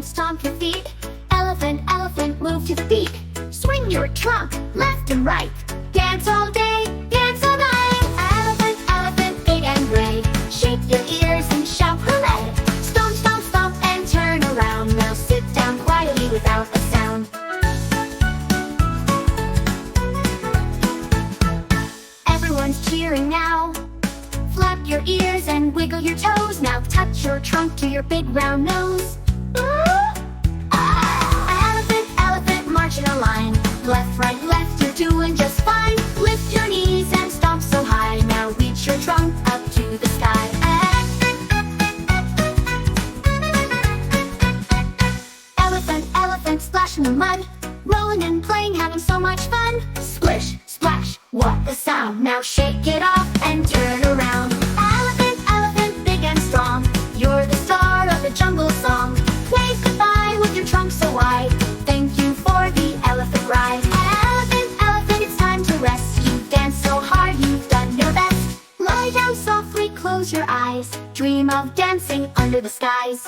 Elephant, stomp your feet. Elephant, elephant, move to the beat. Swing your trunk left and right. Dance all day, dance all night. Elephant, elephant, big and gray. Shake your ears and shout hooray. Stomp, stomp, stomp and turn around. Now sit down quietly without a sound. Everyone's cheering now. Flap your ears and wiggle your toes. Now touch your trunk to your big round nose. Elephant, elephant, march in a line. Left, right, left, you're doing just fine. Lift your knees and stomp so high. Now reach your trunk up to the sky. Elephant, elephant, splash in the mud. Rolling and playing, having so much fun. Splish, splash, what a sound. Now shake it off and turn around. Elephant, elephant, big and strong. You're the star of the jungle song. Wave goodbye with your trunk so wide. Thank you for the elephant ride. Elephant, elephant, it's time to rest. You've danced so hard, you've done your best. Lie down softly, close your eyes. Dream of dancing under the skies.